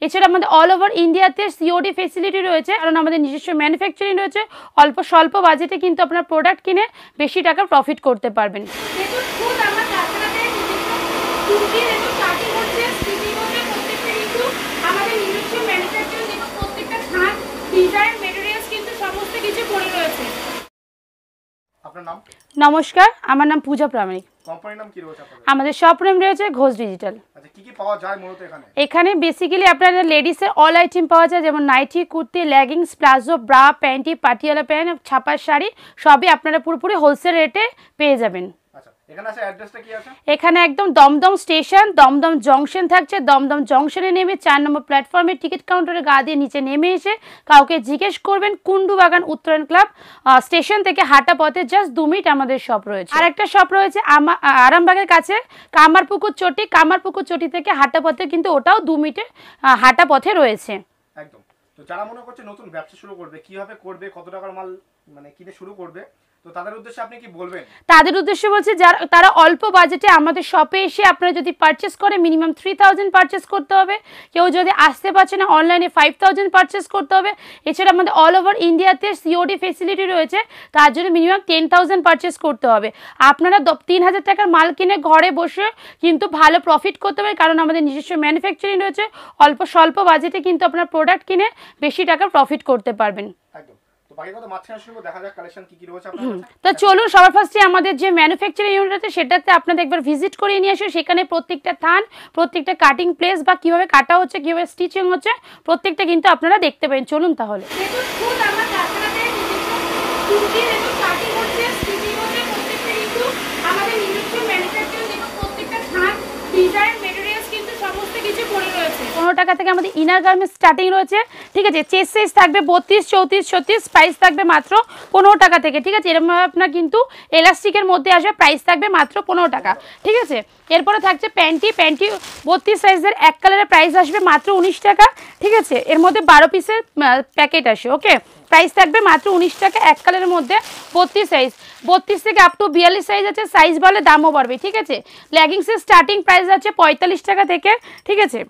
এছাড়া আমাদের all over ইন্ডিয়াতে সিওডি ফেসিলিটি রয়েছে, কারণ আমাদের নিজস্ব ম্যানুফ্যাকচারিং রয়েছে। অল্প স্বল্প বাজেটে কিন্তু আপনার প্রোডাক্ট কিনে বেশি টাকা প্রফিট করতে পারবেন। নমস্কার, আমার নাম পূজা প্রামাণিক। কোম্পানির নাম কি রয়েছে আপনাদের? আমাদের শপ নেম রয়েছে ঘোষ ডিজিটাল। আচ্ছা, কি কি পাওয়া যায় মূলত এখানে? এখানে বেসিক্যালি আপনাদের লেডিসের অল আইটেম পাওয়া যায়, যেমন nightie, kurti, leggings, palazzo, bra, panty, Patiala pant, ছাপার শাড়ি সবই আপনারা পুরোপুরি হোলসেল রেটে পেয়ে যাবেন। এখানে একদম দমদম স্টেশন, দমদম জংশন থাকছে। দমদম জংশনে নেমে 4 নম্বর প্ল্যাটফর্মে টিকিট কাউন্টারে গা দিয়ে নিচে নেমে এসে কাউকে জিজ্ঞেস করবেন কুন্ডু বাগান উত্তরায়ণ ক্লাব স্টেশন থেকে হাঁটা পথে জাস্ট 2 মিনিট আমাদের শপ রয়েছে। আর একটা শপ রয়েছে আরামবাগের কাছে কামারপুকুর চটি। কামারপুকুর চটি থেকে হাঁটা পথে, কিন্তু ওটাও 2 মিনিটে হাঁটা পথে রয়েছে। একদম। তো যারা মনে করছে নতুন ব্যবসা শুরু করবে, কিভাবে করবে, কত টাকার মাল কিনে শুরু করবে, তো তাদের উদ্দেশ্যে আপনি কি বলবেন? তাদের উদ্দেশ্যে বলছে তারা অল্প বাজেটে আমাদের শপে এসে আপনারা যদি পারচেস করে মিনিমাম 3000 পারচেস করতে হবে। কেউ যদি আসতে পারছে না, অনলাইনে 5000 পারচেস করতে হবে। এছাড়া আমাদের অল ওভার ইন্ডিয়াতে সিওডি ফেসিলিটি রয়েছে, তার জন্য মিনিমাম 10000 পারচেস করতে হবে। আপনারা 3000 টাকার মাল কিনে ঘরে বসে কিন্তু ভালো প্রফিট করতে হবে, কারণ আমাদের নিজস্ব ম্যানুফ্যাকচারিং রয়েছে। অল্প স্বল্প বাজেটে কিন্তু আপনার প্রোডাক্ট কিনে বেশি টাকা প্রফিট করতে পারবেন। তো চলুন সবার ফার্স্টে আমাদের যে ম্যানুফ্যাকচারিং ইউনিট আছে সেটাতে আপনাদের একবার ভিজিট করে নিয়ে আসুন। সেখানে প্রত্যেকটা থান, প্রত্যেকটা কাটিং প্লেস বা কিভাবে কাটা হচ্ছে, কিভাবে স্টিচিং হচ্ছে, প্রত্যেকটা কিন্তু আপনারা দেখতে পাবেন। চলুন তাহলে। আমাদের নিজস্ব ম্যানুফ্যাকচারিং প্রত্যেকটা থান, ডিজাইন, মেটেরিয়ালস কিন্তু সমস্ত কিছু পড়ে রয়েছে। 15 টাকা থেকে আমাদের ইনার গার্মেন্টস স্টার্টিং রয়েছে, ঠিক আছে। চেস্ট সাইজ থাকবে 32, 34, 36, প্রাইস থাকবে মাত্র 15 টাকা থেকে, ঠিক আছে। এরকম আপনার কিন্তু এলাস্টিকের মধ্যে আসবে, প্রাইস থাকবে মাত্র 15 টাকা, ঠিক আছে। এরপরে থাকছে প্যান্টি 32 সাইজের এক কালারের প্রাইস আসবে মাত্র 19 টাকা, ঠিক আছে। এর মধ্যে 12 পিসের প্যাকেট আসে, ওকে। প্রাইস থাকবে মাত্র 19 টাকা এক কালারের মধ্যে 32 সাইজ। 32 থেকে আপ টু 42 সাইজ আছে, সাইজ বলে দামও বাড়বে, ঠিক আছে। লেগিংসের স্টার্টিং প্রাইস আছে 45 টাকা থেকে, ঠিক আছে।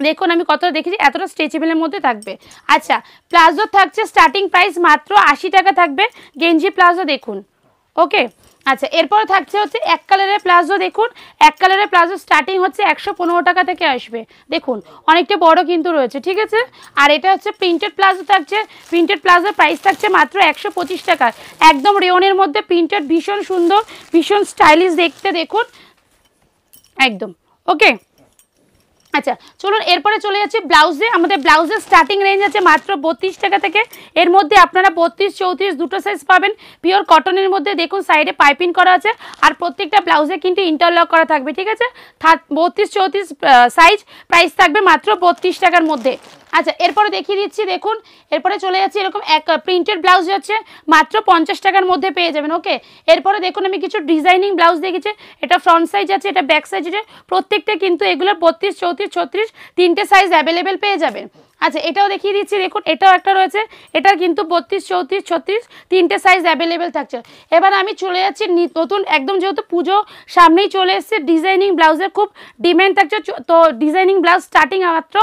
দেখুন আমি কতটা দেখেছি, এতটা স্ট্রেচেবলের মধ্যে থাকবে। আচ্ছা, প্লাজো থাকছে স্টার্টিং প্রাইস মাত্র 80 টাকা থাকবে, গেঞ্জি প্লাজো দেখুন, ওকে। আচ্ছা, এরপরে থাকছে হচ্ছে এক কালারের প্লাজো। দেখুন এক কালারের প্লাজো স্টার্টিং হচ্ছে 115 টাকা থেকে আসবে, দেখুন অনেকটা বড় কিন্তু রয়েছে, ঠিক আছে। আর এটা হচ্ছে প্রিন্টেড প্লাজো থাকছে। প্রিন্টেড প্লাজোর প্রাইস থাকছে মাত্র 125 টাকা, একদম রেওনের মধ্যে প্রিন্টেড, ভীষণ সুন্দর, ভীষণ স্টাইলিশ দেখতে, দেখুন একদম, ওকে। আচ্ছা চলুন এরপরে চলে যাচ্ছি ব্লাউজে। আমাদের ব্লাউজের স্টার্টিং রেঞ্জ আছে মাত্র 32 টাকা থেকে। এর মধ্যে আপনারা 32, 34 দুটো সাইজ পাবেন, পিওর কটনের মধ্যে। দেখুন সাইডে পাইপিং করা আছে, আর প্রত্যেকটা ব্লাউজে কিন্তু ইন্টারলক করা থাকবে, ঠিক আছে। 32, 34 সাইজ, প্রাইস থাকবে মাত্র 32 টাকার মধ্যে। আচ্ছা এরপরে দেখিয়ে দিচ্ছি, দেখুন এরপরে চলে যাচ্ছে এরকম এক প্রিন্টেড ব্লাউজ যাচ্ছে মাত্র 50 টাকার মধ্যে পেয়ে যাবেন, ওকে। এরপরে দেখুন আমি কিছু ডিজাইনিং ব্লাউজ দেখেছি, এটা ফ্রন্ট সাইজ আছে, এটা ব্যাক সাইজ আছে, প্রত্যেকটা কিন্তু এগুলো 32, 34, 36 তিনটে সাইজ অ্যাভেলেবেল পেয়ে যাবেন। আচ্ছা এটাও দেখিয়ে দিচ্ছি, দেখুন এটাও একটা রয়েছে, এটার কিন্তু 32, 34, 36 তিনটে সাইজ অ্যাভেলেবেল থাকছে। এবার আমি চলে যাচ্ছি নতুন একদম, যেহেতু পুজো সামনেই চলে এসছে, ডিজাইনিং ব্লাউজের খুব ডিমান্ড থাকছে। তো ডিজাইনিং ব্লাউজ স্টার্টিং মাত্র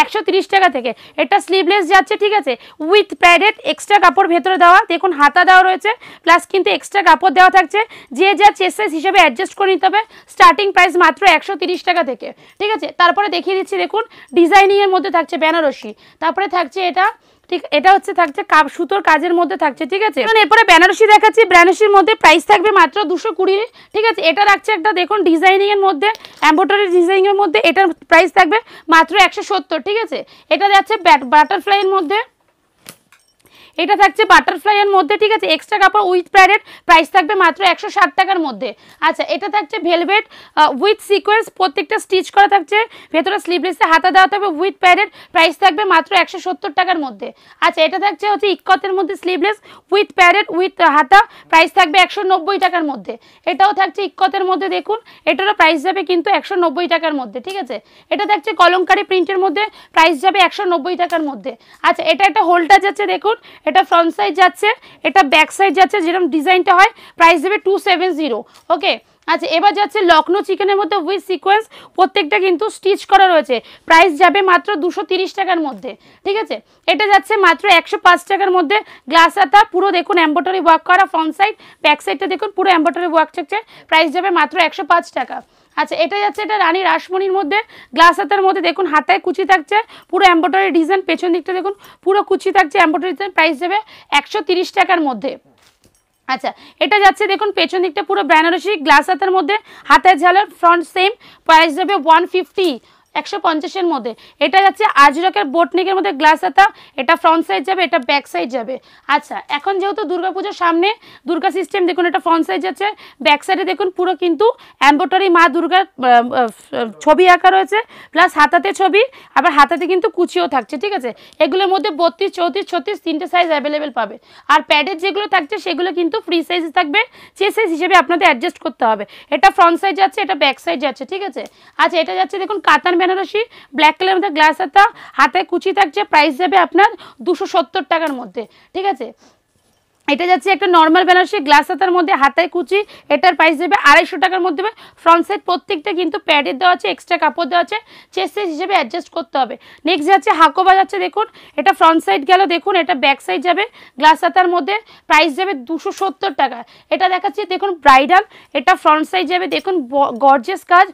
130 টাকা থেকে। এটা স্লিভলেস যাচ্ছে, ঠিক আছে, উইথ প্যাডেড, এক্সট্রা কাপড় ভেতরে দেওয়া, দেখুন হাতা দেওয়া রয়েছে, প্লাস কিন্তু এক্সট্রা কাপড় দেওয়া থাকছে। যে যা চেস্ট সাইজ হিসেবে অ্যাডজাস্ট করে নিতে হবে। স্টার্টিং প্রাইস মাত্র 130 টাকা থেকে, ঠিক আছে। তারপরে দেখিয়ে দিচ্ছি, দেখুন ডিজাইনিংয়ের মধ্যে থাকছে বেনারসি, তারপরে থাকছে এটা, ঠিক এটা হচ্ছে থাকছে সুতোর কাজের মধ্যে থাকছে, ঠিক আছে। এরপরে বেনারসি দেখাচ্ছি, বেনারসির মধ্যে প্রাইস থাকবে মাত্র 220, ঠিক আছে। এটা রাখছে একটা, দেখুন ডিজাইনিং এর মধ্যে, এমব্রয়ডারি ডিজাইনিং এর মধ্যে, এটার প্রাইস থাকবে মাত্র 170, ঠিক আছে। এটা যাচ্ছে বাটারফ্লাই এর মধ্যে, এটা থাকছে বাটারফ্লাই এর মধ্যে, ঠিক আছে, এক্সট্রা কাপড় উইথ প্যাডেড, প্রাইস থাকবে মাত্র 160 টাকার মধ্যে। আচ্ছা এটা থাকছে ভেলভেট উইথ সিকোয়েন্স, প্রত্যেকটা স্টিচ করা থাকছে, ভেতরে স্লিভলেসে হাতা দেওয়া থাকবে উইথ প্যাডেড, প্রাইস থাকবে মাত্র 170 টাকার মধ্যে। আচ্ছা এটা থাকছে হচ্ছে ইক্কতের মধ্যে স্লিভলেস উইথ প্যাডেড উইথ হাতা, প্রাইস থাকবে 190 টাকার মধ্যে। এটাও থাকছে ইক্কতের মধ্যে, দেখুন এটারও প্রাইস যাবে কিন্তু 190 টাকার মধ্যে, ঠিক আছে। এটা থাকছে কলমকারি প্রিন্টের মধ্যে, প্রাইস যাবে 190 টাকার মধ্যে। আচ্ছা এটা একটা হোল্ডার যাচ্ছে, দেখুন এটা ফ্রন্ট সাইড যাচ্ছে, এটা ব্যাক সাইড যাচ্ছে, যেরকম ডিজাইনটা হয়, প্রাইস দেবে 270, ওকে। আচ্ছা এবার যাচ্ছে লখনৌ চিকেনের মধ্যে উইথ সিকোয়েন্স, প্রত্যেকটা কিন্তু স্টিচ করা রয়েছে, প্রাইস যাবে মাত্র 230 টাকার মধ্যে। ঠিক আছে, এটা যাচ্ছে মাত্র 105 টাকার মধ্যে। গ্লাস হাতা পুরো দেখুন এমব্রয়ডারি ওয়ার্ক করা, ফ্রন্ট সাইড ব্যাক সাইডটা দেখুন পুরো এমব্রয়ডারি ওয়ার্ক থাকছে, প্রাইস যাবে মাত্র 105 টাকা। আচ্ছা এটা যাচ্ছে এটা রানী রাসমণির মধ্যে, গ্লাস হাতার মধ্যে দেখুন হাতায় কুচি থাকছে, পুরো এমব্রয়ডারি ডিজাইন, পেছন দিকটা দেখুন পুরো কুচি থাকছে এমব্রয়ডারি ডিজাইন, প্রাইস যাবে 130 টাকার মধ্যে। আচ্ছা এটা যাচ্ছে দেখুন পেছন দিকটা পুরো বেনারসি, গ্লাস হাতার মধ্যে হাতের ঝালার, ফ্রন্ট সেম, প্রাইস যাবে 150, 150-এর মধ্যে। এটা যাচ্ছে আজরকের বোটনিকের মধ্যে গ্লাস হাতা, এটা ফ্রন্ট সাইড যাবে, এটা ব্যাক সাইড যাবে। আচ্ছা এখন যেহেতু দুর্গাপুজোর সামনে দুর্গা সিস্টেম, দেখুন এটা ফ্রন্ট সাইড যাচ্ছে, ব্যাক সাইডে দেখুন পুরো কিন্তু এমব্রয়ডারি মা দুর্গার ছবি আঁকা রয়েছে, প্লাস হাতাতে ছবি, আবার হাতাতে কিন্তু কুচিও থাকছে। ঠিক আছে, এগুলোর মধ্যে 32, 34, 36 তিনটে সাইজ অ্যাভেলেবেল পাবে। আর প্যাডের যেগুলো থাকছে সেগুলো কিন্তু ফ্রি সাইজ থাকবে, চেস্ট সাইজ হিসেবে আপনাদের অ্যাডজাস্ট করতে হবে। এটা ফ্রন্ট সাইড যাচ্ছে, এটা ব্যাক সাইড যাচ্ছে। ঠিক আছে, আচ্ছা এটা যাচ্ছে দেখুন কাতান বেনারসি, ব্ল্যাক কালারের মধ্যে গ্লাস হাতা, হাতে কুচি থাকছে, প্রাইস যাবে আপনার 270 টাকার মধ্যে। ঠিক আছে, এটা যাচ্ছে একটা নর্মাল বেনারসি, গ্লাস হাতার মধ্যে হাতায় কুচি, এটার প্রাইস যাবে 250 টাকার মধ্যে। ফ্রন্ট সাইড প্রত্যেকটা কিন্তু প্যাডের দেওয়া আছে, এক্সট্রা কাপড় দেওয়া আছে, চেস্ট সাইজ হিসেবে অ্যাডজাস্ট করতে হবে। নেক্সট যাচ্ছে হাকোবা যাচ্ছে, দেখুন এটা ফ্রন্ট সাইড গেল, দেখুন এটা ব্যাক সাইড যাবে, গ্লাস হাতার মধ্যে, প্রাইস যাবে 270 টাকা। এটা দেখাচ্ছি দেখুন ব্রাইডাল, এটা ফ্রন্ট সাইড যাবে, দেখুন গর্জিয়াস কাজ,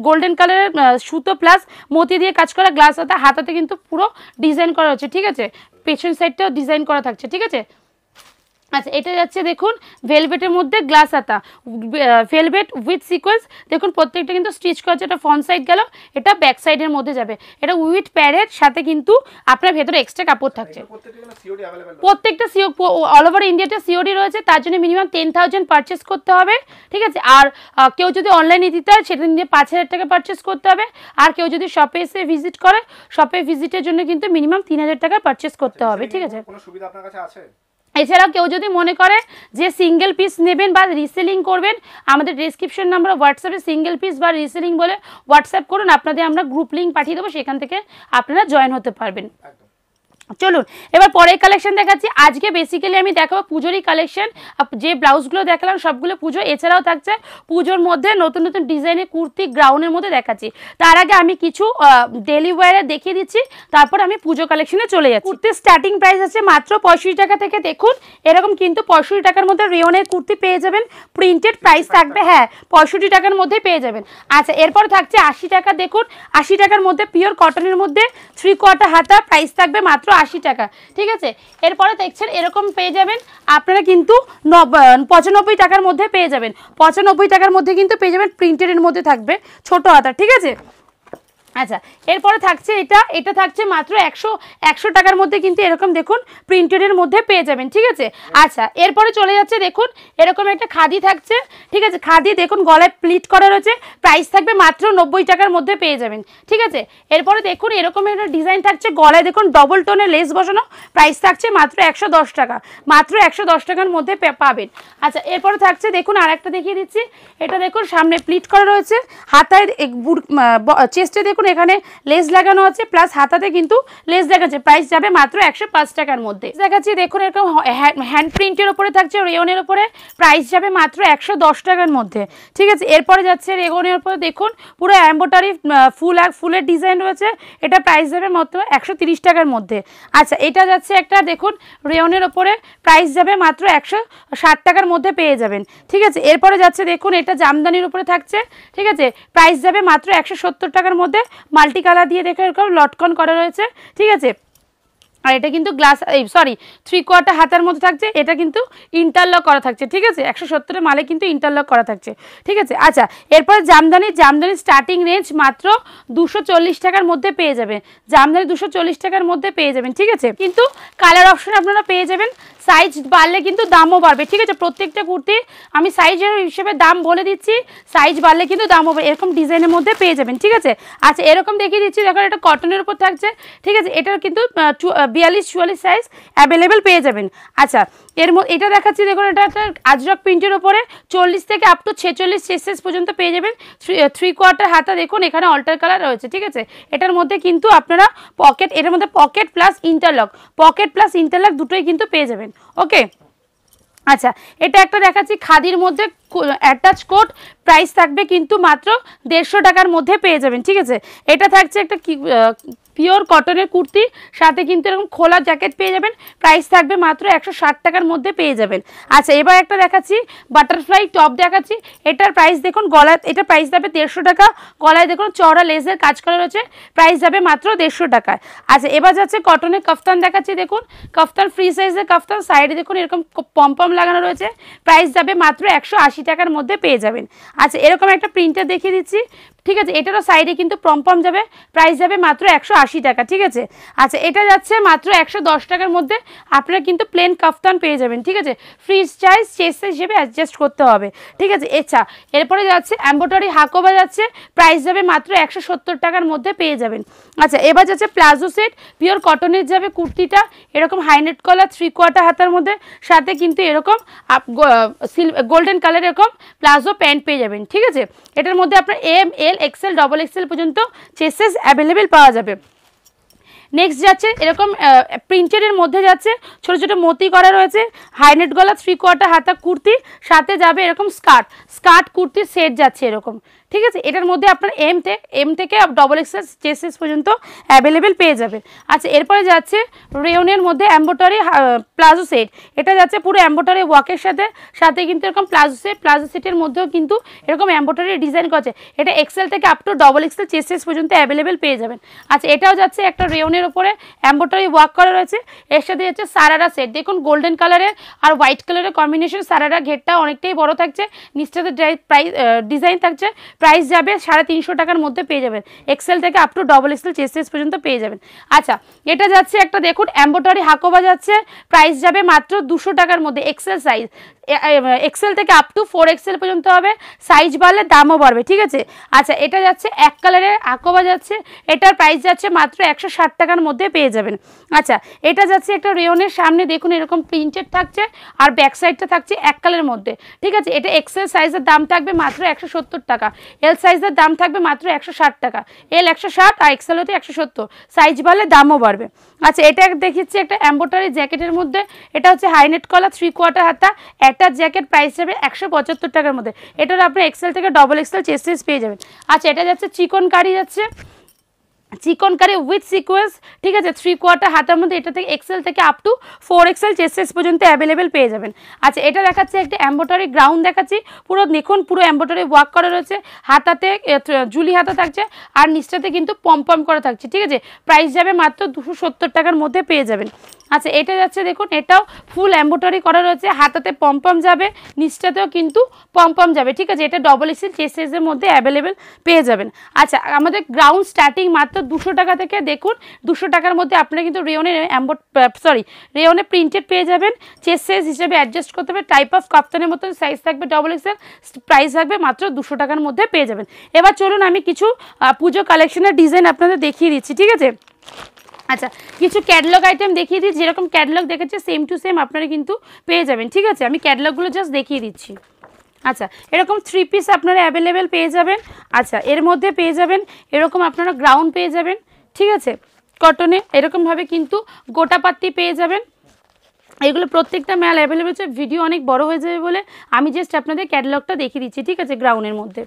গোল্ডেন কালারের সুতো প্লাস মতি দিয়ে কাজ করা, গ্লাস হাতা, হাতাতে কিন্তু পুরো ডিজাইন করা হচ্ছে। ঠিক আছে, পেছন সাইডটাও ডিজাইন করা থাকছে। ঠিক আছে, আচ্ছা এটা যাচ্ছে দেখুন ভেলভেটের মধ্যে গ্লাস হাতা, ভেলভেট উইথ সিকোয়েন্স, দেখুন প্রত্যেকটা কিন্তু স্টিচ করা আছে, এটা ফ্রন্ট সাইড গেল, এটা ব্যাক সাইডের মধ্যে যাবে, এটা উইথ প্যাডের সাথে কিন্তু আপনার ভেতরে এক্সট্রা কাপড় থাকছে। প্রত্যেকটা অল ওভার ইন্ডিয়াতে সিওডি রয়েছে, তার জন্য মিনিমাম 10,000 পারচেস করতে হবে। ঠিক আছে, আর কেউ যদি অনলাইনে দিতে হয় সেটা নিয়ে 5,000 টাকা পারচেস করতে হবে। আর কেউ যদি শপে এসে ভিজিট করে, শপে ভিজিটের জন্য কিন্তু মিনিমাম 3,000 টাকা পারচেস করতে হবে। ঠিক আছে, কোনো সুবিধা আপনার কাছে আছে? এছাড়াও কেউ যদি মনে করে যে সিঙ্গেল পিস নেবেন বা রিসেলিং করবেন, আমাদের ডেসক্রিপশন নাম্বার হোয়াটসঅ্যাপে সিঙ্গেল পিস বা রিসেলিং বলে হোয়াটসঅ্যাপ করুন, আপনাদের আমরা গ্রুপ লিঙ্ক পাঠিয়ে দেবো, সেখান থেকে আপনারা জয়েন হতে পারবেন। চলুন এবার পরের কালেকশন দেখাচ্ছি। আজকে বেসিক্যালি আমি দেখাবো পুজোরই কালেকশন, যে ব্লাউজগুলো দেখালাম সবগুলো পুজো, এছাড়াও থাকছে পুজোর মধ্যে নতুন নতুন ডিজাইনের কুর্তি গ্রাউন্ডের মধ্যে দেখাচ্ছি। তার আগে আমি কিছু ডেলি ওয়্যারে দেখিয়ে দিচ্ছি, তারপর আমি পুজো কালেকশনে চলে যাচ্ছি। কুর্তির স্টার্টিং প্রাইস আছে মাত্র 65 টাকা থেকে, দেখুন এরকম কিন্তু 65 টাকার মধ্যে রেয়নের কুর্তি পেয়ে যাবেন, প্রিন্টেড, প্রাইস থাকবে হ্যাঁ 65 টাকার মধ্যে পেয়ে যাবেন। আচ্ছা এরপর থাকছে 80 টাকা, দেখুন 80 টাকার মধ্যে পিওর কটনের মধ্যে 3/4 হাতা, প্রাইস থাকবে মাত্র 80 টাকা। ঠিক আছে, এরপরে দেখছেন এরকম পেয়ে যাবেন আপনারা কিন্তু 95 টাকার মধ্যে পেয়ে যাবেন, 95 টাকার মধ্যে কিন্তু পেয়ে যাবেন, প্রিন্টেডের মধ্যে থাকবে ছোট হাতা। ঠিক আছে, আচ্ছা এরপরে থাকছে এটা থাকছে মাত্র 100 টাকার মধ্যে, কিন্তু এরকম দেখুন প্রিন্টেডের মধ্যে পেয়ে যাবেন। ঠিক আছে, আচ্ছা এরপরে চলে যাচ্ছে দেখুন এরকম একটা খাদি থাকছে। ঠিক আছে, খাদি দেখুন গলায় প্লিট করা রয়েছে, প্রাইস থাকবে মাত্র 90 টাকার মধ্যে পেয়ে যাবেন। ঠিক আছে, এরপরে দেখুন এরকম একটা ডিজাইন থাকছে, গলায় দেখুন ডবল টোনের লেস বসানো, প্রাইস থাকছে মাত্র 110 টাকা, মাত্র 110 টাকার মধ্যে পাবেন। আচ্ছা এরপরে থাকছে দেখুন আর একটা দেখিয়ে দিচ্ছি, এটা দেখুন সামনে প্লিট করা রয়েছে, হাতায় চেস্টে দেখুন এখানে লেস লাগানো আছে, প্লাস হাতাতে কিন্তু লেস দেখাচ্ছে, প্রাইস যাবে মাত্র 105 টাকার মধ্যে। দেখাচ্ছি দেখুন এরকম হ্যান্ড প্রিন্টের উপরে থাকছে, রেয়নের উপরে, প্রাইস যাবে মাত্র 110 টাকার মধ্যে। ঠিক আছে, এরপরে যাচ্ছে রেয়নের উপরে দেখুন পুরো এমব্রয়ডারি ফুলের ডিজাইন রয়েছে, এটা প্রাইস যাবে মাত্র 130 টাকার মধ্যে। আচ্ছা এটা যাচ্ছে একটা দেখুন রেয়নের উপরে, প্রাইস যাবে মাত্র 160 টাকার মধ্যে পেয়ে যাবেন। ঠিক আছে, এরপরে যাচ্ছে দেখুন এটা জামদানির উপরে থাকছে। ঠিক আছে, প্রাইস যাবে মাত্র 170 টাকার মধ্যে, মাল্টি কালার দিয়ে দেখে এরকম লটকন করা রয়েছে। ঠিক আছে, আর এটা কিন্তু গ্লাস সরি 3/4 হাতার মধ্যে থাকছে, এটা কিন্তু ইন্টারলক করা থাকছে। ঠিক আছে, 170 মালে কিন্তু ইন্টারলক করা থাকছে। ঠিক আছে, আচ্ছা এরপরে জামদানির স্টার্টিং রেঞ্জ মাত্র 240 টাকার মধ্যে পেয়ে যাবেন, জামদানি 240 টাকার মধ্যে পেয়ে যাবেন। ঠিক আছে, কিন্তু কালার অপশন আপনারা পেয়ে যাবেন, সাইজ বাড়লে কিন্তু দামও বাড়বে। ঠিক আছে, প্রত্যেকটা কুর্তি আমি সাইজের হিসেবে দাম বলে দিচ্ছি, সাইজ বাড়লে কিন্তু দামও বাড়বে, এরকম ডিজাইনের মধ্যে পেয়ে যাবেন। ঠিক আছে, আচ্ছা এরকম দেখিয়ে দিচ্ছি, দেখুন এটা কটনের উপর থাকছে। ঠিক আছে, এটার কিন্তু 42-44 সাইজ অ্যাভেলেবেল পেয়ে যাবেন। আচ্ছা এটা দেখাচ্ছি দেখুন, এটা একটা আজরক প্রিন্টের উপরে 40 থেকে আপ টু 46 সাইজ পর্যন্ত পেয়ে যাবেন, 3/4 হাতা, দেখুন এখানে অল্টার কালার রয়েছে। ঠিক আছে, এটার মধ্যে কিন্তু আপনারা এটার মধ্যে পকেট প্লাস ইন্টারলক দুটোই কিন্তু পেয়ে যাবেন। ওকে, আচ্ছা, এটা একটা দেখাচ্ছি খাদির মধ্যে অ্যাটাচ কোট, প্রাইস থাকবে কিন্তু মাত্র 150 টাকার মধ্যে পেয়ে যাবেন। ঠিক আছে, এটা থাকছে একটা পিওর কটনের কুর্তি, সাথে কিন্তু এরকম খোলা জ্যাকেট পেয়ে যাবেন, প্রাইস থাকবে মাত্র 160 টাকার মধ্যে পেয়ে যাবেন। আচ্ছা, এবার একটা দেখাচ্ছি বাটারফ্লাই টপ দেখাচ্ছি, এটার প্রাইস দেখুন গলায়, এটা প্রাইস যাবে 150 টাকা, গলায় দেখুন চওড়া লেসের কাজ করা রয়েছে, প্রাইস যাবে মাত্র 150 টাকায়। আচ্ছা, এবার যাচ্ছে কটনের কাফতান দেখাচ্ছি, দেখুন কাফতান ফ্রি সাইজের কাফতান, সাইডে দেখুন এরকম পম্পম লাগানো রয়েছে, প্রাইস যাবে মাত্র 180 টাকার মধ্যে পেয়ে যাবেন। আচ্ছা, এরকম একটা প্রিন্টার দেখিয়ে দিচ্ছি, ঠিক আছে, এটারও সাইডে কিন্তু পম্পম যাবে, প্রাইস যাবে মাত্র 180 টাকা। ঠিক আছে, আচ্ছা এটা যাচ্ছে মাত্র 110 টাকার মধ্যে, আপনারা কিন্তু প্লেন কাফতান পেয়ে যাবেন। ঠিক আছে, ফ্রি সাইজ চেস্ট সাইজ হিসেবে অ্যাডজাস্ট করতে হবে। ঠিক আছে, আচ্ছা এরপরে যাচ্ছে এমব্রয়ডারি হাকোবা যাচ্ছে, প্রাইস যাবে মাত্র 170 টাকার মধ্যে পেয়ে যাবেন। আচ্ছা, এবার যাচ্ছে প্লাজো সেট, পিওর কটনের যাবে কুর্তিটা, এরকম হাইনেট কলার 3/4 হাতার মধ্যে, সাথে কিন্তু এরকম গোল্ডেন কালার এরকম প্লাজো প্যান্ট পেয়ে যাবেন। ঠিক আছে, এটার মধ্যে আপনার M L XL double XL পর্যন্ত চেস্টেস অ্যাভেলেবেল পাওয়া যাবে। নেক্সট যাচ্ছে এরকম প্রিন্টেডের মধ্যে যাচ্ছে, ছোট ছোট মতি করা রয়েছে, হাইনেট গলা 3/4 হাতা কুর্তি, সাথে যাবে এরকম স্কার্ট কুর্তি সেট যাচ্ছে এরকম। ঠিক আছে, এটার মধ্যে আপনার এম থেকে ডবল এক্সেল চেস্টেস পর্যন্ত অ্যাভেলেবেল পেয়ে যাবেন। আচ্ছা, এরপরে যাচ্ছে রেওনের মধ্যে এমব্রয়ডারি প্লাজো সেট, এটা যাচ্ছে পুরো এমব্রয়ডারি ওয়ার্কের সাথে কিন্তু এরকম প্লাজো সেটের মধ্যেও কিন্তু এরকম এমব্রয়ডারি ডিজাইন করছে, এটা এক্সেল থেকে আপ টু ডবল এক্সেল চেস্টেস পর্যন্ত অ্যাভেলেবেল পেয়ে যাবেন। আচ্ছা, এটাও যাচ্ছে একটা রেওনের ওপরে এমব্রয়ডারি ওয়ার্ক করা রয়েছে, এর সাথে যাচ্ছে সারারা সেট, দেখুন গোল্ডেন কালারের আর হোয়াইট কালারের কম্বিনেশন, সারারা ঘেরটা অনেকটাই বড় থাকছে, নিচটাতে ডিজাইন থাকছে, প্রাইস যাবে 350 টাকার মধ্যে পেয়ে যাবেন, এক্সেল থেকে আপ টু ডবল এক্সেল চেস্টেস পর্যন্ত পেয়ে যাবেন। আচ্ছা, এটা যাচ্ছে একটা দেখুন এমব্রয়ডারি হাকোবা যাচ্ছে, প্রাইস যাবে মাত্র 200 টাকার মধ্যে, এক্সেল সাইজ, এক্সেল থেকে আপ টু 4XL পর্যন্ত হবে, সাইজ বাড়লে দামও বাড়বে। ঠিক আছে, আচ্ছা এটা যাচ্ছে এক কালারের হাকোবা যাচ্ছে, এটার প্রাইস যাচ্ছে মাত্র 160 টাকার মধ্যে পেয়ে যাবেন। আচ্ছা, এটা যাচ্ছে একটা রেওনের সামনে দেখুন এরকম প্রিন্টেড থাকছে, আর ব্যাক সাইডটা থাকছে এক কালারের মধ্যে। ঠিক আছে, এটা এক্সেল সাইজের দাম থাকবে মাত্র 170 টাকা, এল সাইজের দাম থাকবে মাত্র 160 টাকা, এল 160 আর এক্সেল হতে 170, সাইজ বাড়লে দামও বাড়বে। আচ্ছা, এটা দেখিচ্ছি একটা এমব্রয়ডারি জ্যাকেটের মধ্যে, এটা হচ্ছে হাইনেট কলার 3/4 হাতা একটা জ্যাকেট, প্রাইস যাবে 175 টাকার মধ্যে, এটার আপনি এক্সেল থেকে ডবল এক্সেল চেস্ট সাইজ পেয়ে যাবেন। আচ্ছা, এটা যাচ্ছে চিকনকারি যাচ্ছে, চিকনকারি উইথ সিকোয়েন্স, ঠিক আছে 3/4 হাতার মধ্যে, এটা থেকে এক্সেল থেকে up to 4XL chest size পর্যন্ত অ্যাভেলেবেল পেয়ে যাবেন। আচ্ছা, এটা দেখাচ্ছে একটা এমব্রয়ডারি গ্রাউন্ড দেখাচ্ছি, পুরো দেখুন পুরো এমব্রয়ডারি ওয়ার্ক করা রয়েছে, হাতাতে জুলি হাতা থাকছে, আর নিচটাতে কিন্তু পম করা থাকছে। ঠিক আছে, প্রাইস যাবে মাত্র 270 টাকার মধ্যে পেয়ে যাবেন। আচ্ছা, এটা যাচ্ছে দেখুন এটাও ফুল এমব্রয়ডারি করা রয়েছে, হাতাতে পম যাবে, নিচটাতেও কিন্তু পম যাবে। ঠিক আছে, এটা ডবল এক্সেল চেস্ট সাইজের মধ্যে অ্যাভেলেবেল পেয়ে যাবেন। আচ্ছা, আমাদের গ্রাউন্ড স্টার্টিং মাত্র 200 টাকা থেকে, দেখুন 200 টাকার মধ্যে আপনারা কিন্তু রেওনে প্রিন্টেড পেয়ে যাবেন, চেস্ট সাইজ হিসেবে অ্যাডজাস্ট করতে হবে, টাইপ অফ কাপ্তানের মতন সাইজ থাকবে ডবল এক্সেল, প্রাইস থাকবে মাত্র 200 টাকার মধ্যে পেয়ে যাবেন। এবার চলুন আমি কিছু পুজো কালেকশনের ডিজাইন আপনাদের দেখিয়ে দিচ্ছি। ঠিক আছে, আচ্ছা কিছু ক্যাটালগ আইটেম দেখিয়ে দিচ্ছি, যেরকম ক্যাটালগ দেখেছে সেম টু সেম আপনারা কিন্তু পেয়ে যাবেন। ঠিক আছে, আমি ক্যাটালগুলো জাস্ট দেখিয়ে দিচ্ছি। আচ্ছা, এরকম 3 পিস আপনারা অ্যাভেলেবেল পেয়ে যাবেন। আচ্ছা, এর মধ্যে পেয়ে যাবেন এরকম আপনারা গ্রাউন্ড পেয়ে যাবেন। ঠিক আছে, কটনে এরকমভাবে কিন্তু গোটা পাত্তি পেয়ে যাবেন, এগুলো প্রত্যেকটা ম্যাল অ্যাভেলেবেল আছে, ভিডিও অনেক বড় হয়ে যাবে বলে আমি জাস্ট আপনাদের ক্যাটালগটা দেখিয়ে দিচ্ছি। ঠিক আছে, গ্রাউন্ডের মধ্যে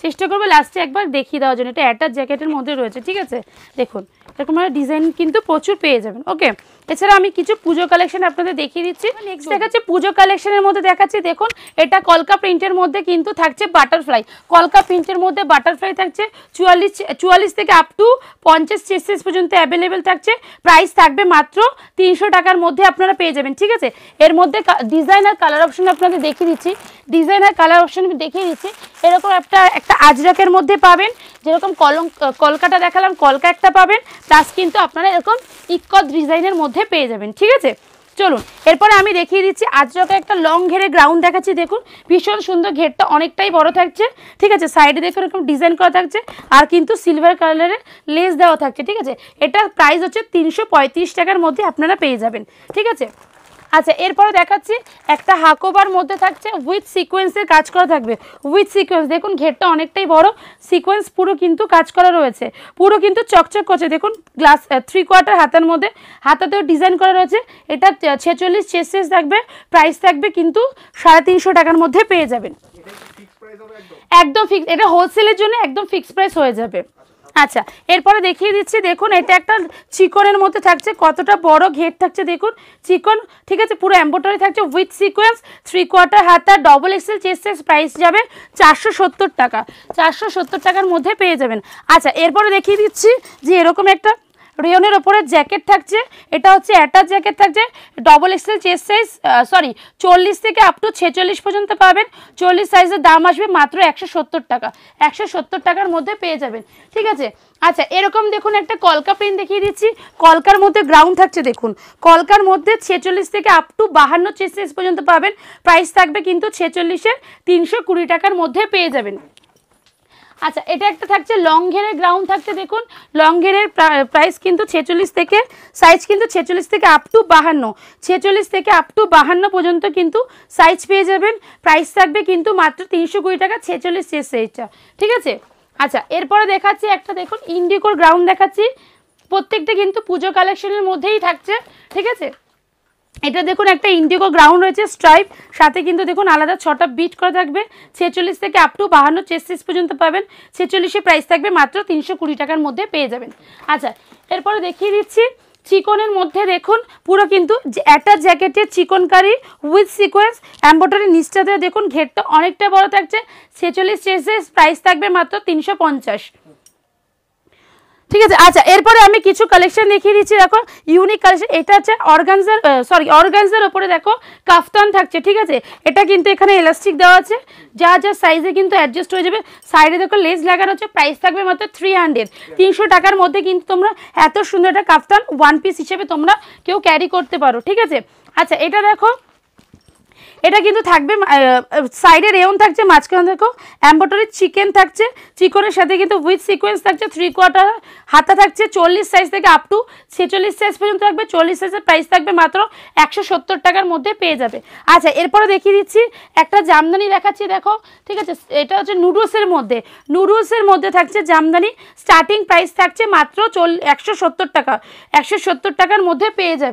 চেষ্টা করবো লাস্টে একবার দেখিয়ে দেওয়ার জন্য, এটা অ্যাটাচ জ্যাকেটের মধ্যে রয়েছে। ঠিক আছে, দেখুন এরকম ডিজাইন কিন্তু প্রচুর পেয়ে যাবেন। ওকে, এছাড়া আমি কিছু পুজো কালেকশন আপনাদের দেখিয়ে দিচ্ছি। নেক্সট দেখাচ্ছি পুজো কালেকশনের মধ্যে দেখাচ্ছি, দেখুন এটা কলকা প্রিন্টের মধ্যে কিন্তু থাকছে বাটারফ্লাই, কলকা প্রিন্টের মধ্যে বাটারফ্লাই থাকছে 44 থেকে আপ টু 50 চেস্ট সাইজ পর্যন্ত অ্যাভেলেবেল থাকছে, প্রাইস থাকবে মাত্র 300 টাকার মধ্যে আপনারা পেয়ে যাবেন। ঠিক আছে, এর মধ্যে ডিজাইন আর কালার অপশন আপনাদের দেখিয়ে দিচ্ছি, ডিজাইন আর কালার অপশন দেখিয়ে দিচ্ছি। এরকম একটা আজরাকের মধ্যে পাবেন, যেরকম কলকাটা দেখালাম কলকা একটা পাবেন, প্লাস কিন্তু আপনারা এরকম ইক্কত ডিজাইনের মধ্যে পেয়ে যাবেন। ঠিক আছে, চলুন এরপরে আমি দেখিয়ে দিচ্ছি আজরাকে একটা লং ঘেরে গ্রাউন্ড দেখাচ্ছি, দেখুন ভীষণ সুন্দর, ঘেরটা অনেকটাই বড় থাকছে। ঠিক আছে, সাইডে দেখুন এরকম ডিজাইন করা থাকছে, আর কিন্তু সিলভার কালারের লেস দেওয়া থাকছে। ঠিক আছে, এটা প্রাইস হচ্ছে 335 টাকার মধ্যে আপনারা পেয়ে যাবেন। ঠিক আছে, আচ্ছা এরপরে দেখাচ্ছি একটা হাকোবার মধ্যে থাকছে উইথ সিকোয়েন্সের কাজ করা থাকবে, উইথ সিকোয়েন্স। দেখুন ঘেরটা অনেকটাই বড়, সিকোয়েন্স পুরো কিন্তু কাজ করা রয়েছে, পুরো কিন্তু চকচক করছে। দেখুন গ্লাস 3/4 হাতার মধ্যে, হাতাতেও ডিজাইন করা রয়েছে। এটা 46 চেস্ট সাইজ থাকবে, প্রাইস থাকবে কিন্তু 350 টাকার মধ্যে পেয়ে যাবেন। একদম ফিক্স, এটা হোলসেলের জন্য একদম ফিক্সড প্রাইস হয়ে যাবে। আচ্ছা এরপরে দেখিয়ে দিচ্ছি, দেখুন এটা একটা চিকনের মধ্যে থাকছে, কতটা বড় ঘের থাকছে দেখুন, চিকন, ঠিক আছে, পুরো এমব্রয়ডারি থাকছে উইথ সিকোয়েন্স, 3/4 হাতা, double XL chest size, price যাবে 470 টাকা, 470 টাকার মধ্যে পেয়ে যাবেন। আচ্ছা এরপরে দেখিয়ে দিচ্ছি যে এরকম একটা রেয়নের ওপরে জ্যাকেট থাকছে, এটা হচ্ছে অ্যাটাচ জ্যাকেট থাকছে, ডবল এক্সেল চেস্ট সাইজ, 40 থেকে আপ টু 46 পর্যন্ত পাবেন। 40 সাইজের দাম আসবে মাত্র 170 টাকা, 170 টাকার মধ্যে পেয়ে যাবেন, ঠিক আছে। আচ্ছা এরকম দেখুন একটা কলকা প্রিন্ট দেখিয়ে দিচ্ছি, কলকার মধ্যে গ্রাউন্ড থাকছে, দেখুন কলকার মধ্যে 46 থেকে আপ টু 52 চেস্ট সাইজ পর্যন্ত পাবেন, প্রাইস থাকবে কিন্তু 46-এর 320 টাকার মধ্যে পেয়ে যাবেন। আচ্ছা এটা একটা থাকছে লং ঘেরের গ্রাউন্ড থাকছে, দেখুন লং ঘেরের প্রাইস কিন্তু 46 থেকে, সাইজ কিন্তু 46 থেকে আপ টু 52, 46 থেকে আপ টু 52 পর্যন্ত কিন্তু সাইজ পেয়ে যাবেন, প্রাইস থাকবে কিন্তু মাত্র 320 টাকা, 46 চেস্ট সাইজটা, ঠিক আছে। আচ্ছা এরপরে দেখাচ্ছি একটা, দেখুন ইন্ডিগোর গ্রাউন্ড দেখাচ্ছি, প্রত্যেকটা কিন্তু পুজো কালেকশনের মধ্যেই থাকছে, ঠিক আছে। এটা দেখুন একটা ইন্ডিগো গ্রাউন্ড রয়েছে স্ট্রাইপ, সাথে কিন্তু দেখুন আলাদা 6টা বিট করা থাকবে, 46 থেকে আপ টু 52 চেস্ট সাইজ পর্যন্ত পাবেন, 46-এর প্রাইস থাকবে মাত্র 320 টাকার মধ্যে পেয়ে যাবেন। আচ্ছা এরপরে দেখিয়ে দিচ্ছি চিকনের মধ্যে, দেখুন পুরো কিন্তু অ্যাটাচ জ্যাকেটের চিকনকারি উইথ সিকোয়েন্স, এমব্রয়ডারি নিচটাতে দেখুন ঘেরটা অনেকটা বড় থাকছে, 46 চেস্ট সাইজ, প্রাইস থাকবে মাত্র 350, ঠিক আছে। আচ্ছা এরপরে আমি কিছু কালেকশন দেখিয়ে দিচ্ছি, দেখো ইউনিক কালেকশন, এটা হচ্ছে অর্গানজার ওপরে দেখো কাফতান থাকছে, ঠিক আছে। এটা কিন্তু এখানে এলাস্টিক দেওয়া আছে, যা যা সাইজে কিন্তু অ্যাডজাস্ট হয়ে যাবে, সাইডে দেখো লেস লাগানো হচ্ছে, প্রাইস থাকবে মাত্র 300 টাকার মধ্যে কিন্তু তোমরা এত সুন্দর একটা কাফতান ওয়ান পিস হিসেবে তোমরা কেউ ক্যারি করতে পারো, ঠিক আছে। আচ্ছা এটা দেখো, এটা কিন্তু থাকবে সাইডে রেয়ন থাকছে, মাঝখানে দেখো এমব্রয়ডারি চিকেন থাকছে, চিকনের সাথে কিন্তু উইথ সিকোয়েন্স থাকছে, 3/4 হাতা থাকছে, 40 সাইজ থেকে আপ টু 46 সাইজ পর্যন্ত থাকবে, 40 সাইজের প্রাইস থাকবে মাত্র 170 টাকার মধ্যে পেয়ে যাবে। আচ্ছা এরপরে দেখিয়ে দিচ্ছি একটা জামদানি দেখাচ্ছি, দেখো ঠিক আছে, এটা হচ্ছে নুডলসের মধ্যে থাকছে জামদানি, স্টার্টিং প্রাইস থাকছে মাত্র 170 টাকা, 170 টাকার মধ্যে পেয়ে যাবে।